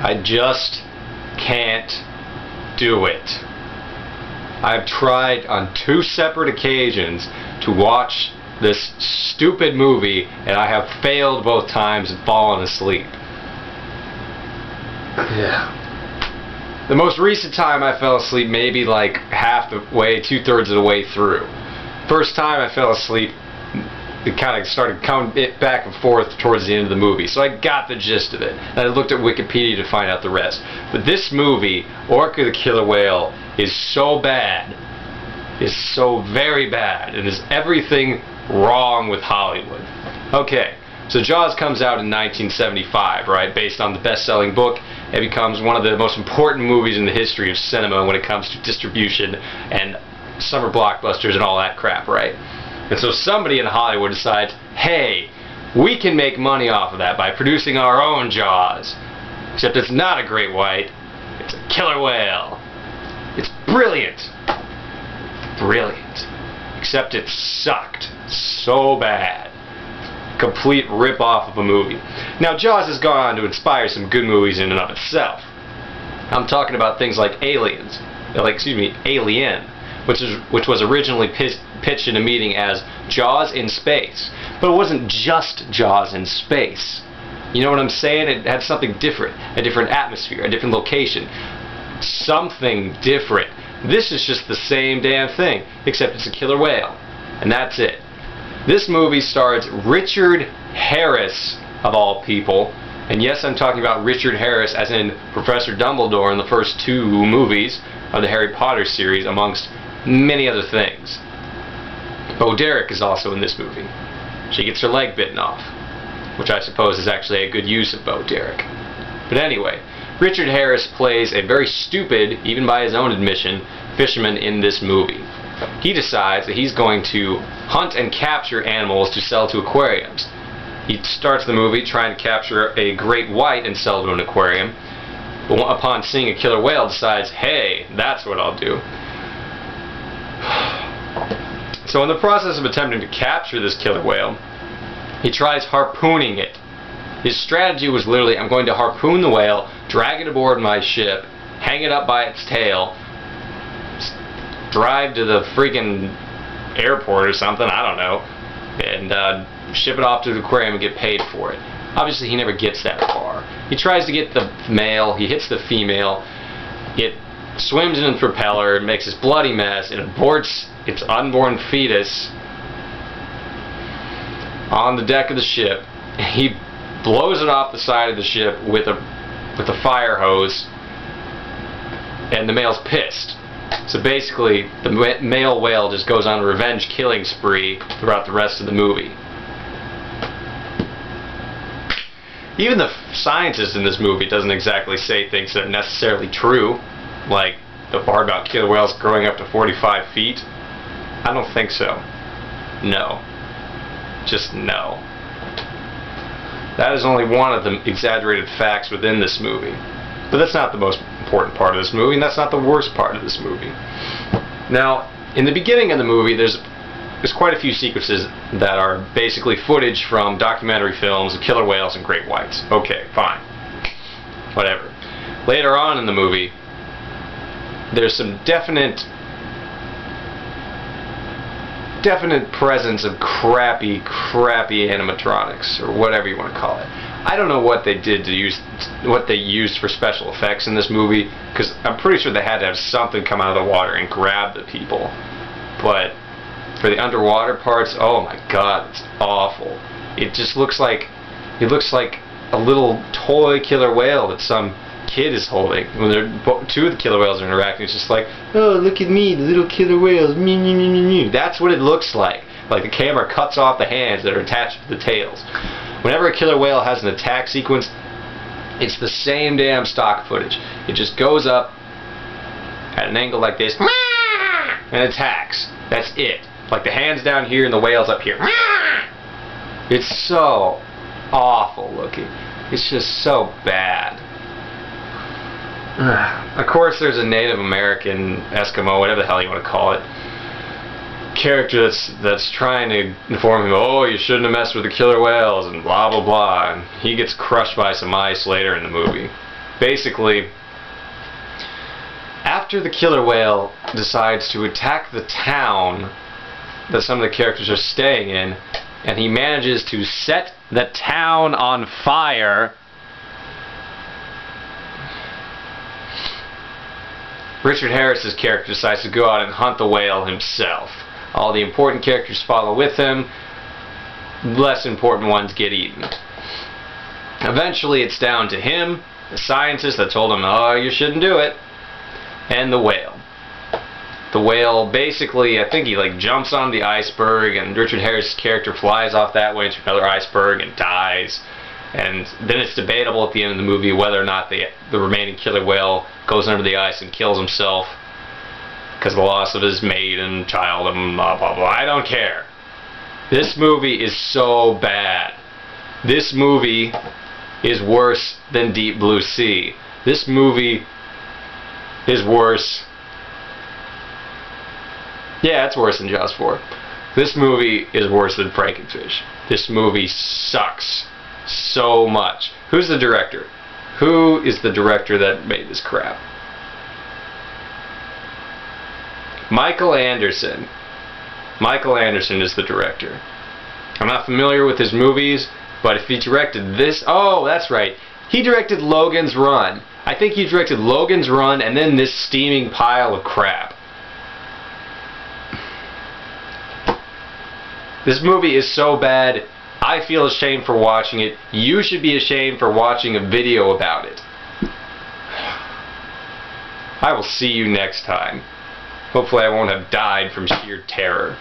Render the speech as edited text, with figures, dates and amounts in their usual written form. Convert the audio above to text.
I just can't do it. I've tried on 2 separate occasions to watch this stupid movie, and I have failed both times and fallen asleep. Yeah. The most recent time I fell asleep, maybe like half the way, 2/3 of the way through. First time I fell asleep, it kind of started coming back and forth towards the end of the movie, so I got the gist of it. And I looked at Wikipedia to find out the rest. But this movie, Orca the Killer Whale, is so bad, is so very bad, and is everything wrong with Hollywood. Okay, so Jaws comes out in 1975, right, based on the best-selling book. It becomes one of the most important movies in the history of cinema when it comes to distribution and summer blockbusters and all that crap, right? And so somebody in Hollywood decides, hey, we can make money off of that by producing our own Jaws. Except it's not a great white, it's a killer whale. It's brilliant. Brilliant. Except it sucked so bad. Complete rip-off of a movie. Now, Jaws has gone on to inspire some good movies in and of itself. I'm talking about things like Alien, which was originally pitched in a meeting as Jaws in space. But it wasn't just Jaws in space. You know what I'm saying? It had something different, a different atmosphere, a different location. Something different. This is just the same damn thing, except it's a killer whale. And that's it. This movie stars Richard Harris, of all people. And yes, I'm talking about Richard Harris as in Professor Dumbledore in the first 2 movies of the Harry Potter series, amongst many other things. Bo Derek is also in this movie. She gets her leg bitten off, which I suppose is actually a good use of Bo Derek. But anyway, Richard Harris plays a very stupid, even by his own admission, fisherman in this movie. He decides that he's going to hunt and capture animals to sell to aquariums. He starts the movie trying to capture a great white and sell to an aquarium. But upon seeing a killer whale, decides, hey, that's what I'll do. So in the process of attempting to capture this killer whale, he tries harpooning it. His strategy was literally, I'm going to harpoon the whale, drag it aboard my ship, hang it up by its tail, drive to the freaking airport or something, I don't know, and ship it off to the aquarium and get paid for it. Obviously he never gets that far. He tries to get the male, he hits the female, it swims in the propeller, makes this bloody mess, it aborts its unborn fetus on the deck of the ship. He blows it off the side of the ship with a fire hose, and the male's pissed. So basically, the male whale just goes on a revenge killing spree throughout the rest of the movie. Even the scientist in this movie doesn't exactly say things that are necessarily true, like the part about killer whales growing up to 45 feet. I don't think so. No. Just no. That is only one of the exaggerated facts within this movie. But that's not the most important part of this movie, and that's not the worst part of this movie. Now, in the beginning of the movie, there's quite a few sequences that are basically footage from documentary films of killer whales and great whites. Okay, fine. Whatever. Later on in the movie, there's some definite presence of crappy animatronics, or whatever you want to call it. I don't know what they used for special effects in this movie, because I'm pretty sure they had to have something come out of the water and grab the people. But for the underwater parts, oh my god, it's awful. It just looks like a little toy killer whale that some kid is holding. When two of the killer whales are interacting, it's just like, oh, look at me, the little killer whales, me, me, me, me, me. That's what it looks like. Like the camera cuts off the hands that are attached to the tails. Whenever a killer whale has an attack sequence, it's the same damn stock footage. It just goes up at an angle like this and attacks. That's it. Like the hands down here and the whale's up here. It's so awful looking. It's just so bad. Of course there's a Native American, Eskimo, whatever the hell you want to call it, character that's trying to inform him, oh, you shouldn't have messed with the killer whales and blah blah blah, and he gets crushed by some ice later in the movie. Basically, after the killer whale decides to attack the town that some of the characters are staying in, and he manages to set the town on fire, Richard Harris's character decides to go out and hunt the whale himself. All the important characters follow with him. Less important ones get eaten. Eventually it's down to him, the scientist that told him, oh, you shouldn't do it, and the whale. The whale basically, I think he jumps on the iceberg, and Richard Harris' character flies off that way to another iceberg and dies. And then it's debatable at the end of the movie whether or not the remaining killer whale goes under the ice and kills himself because of the loss of his mate and child and blah blah blah. I don't care. This movie is so bad. This movie is worse than Deep Blue Sea. This movie is worse. Yeah, it's worse than Jaws 4. This movie is worse than Frankenfish. This movie sucks so much. Who's the director? Who is the director that made this crap? Michael Anderson. Michael Anderson is the director. I'm not familiar with his movies, but if he directed this... Oh, that's right. He directed Logan's Run. I think he directed Logan's Run and then this steaming pile of crap. This movie is so bad, I feel ashamed for watching it. You should be ashamed for watching a video about it. I will see you next time. Hopefully I won't have died from sheer terror.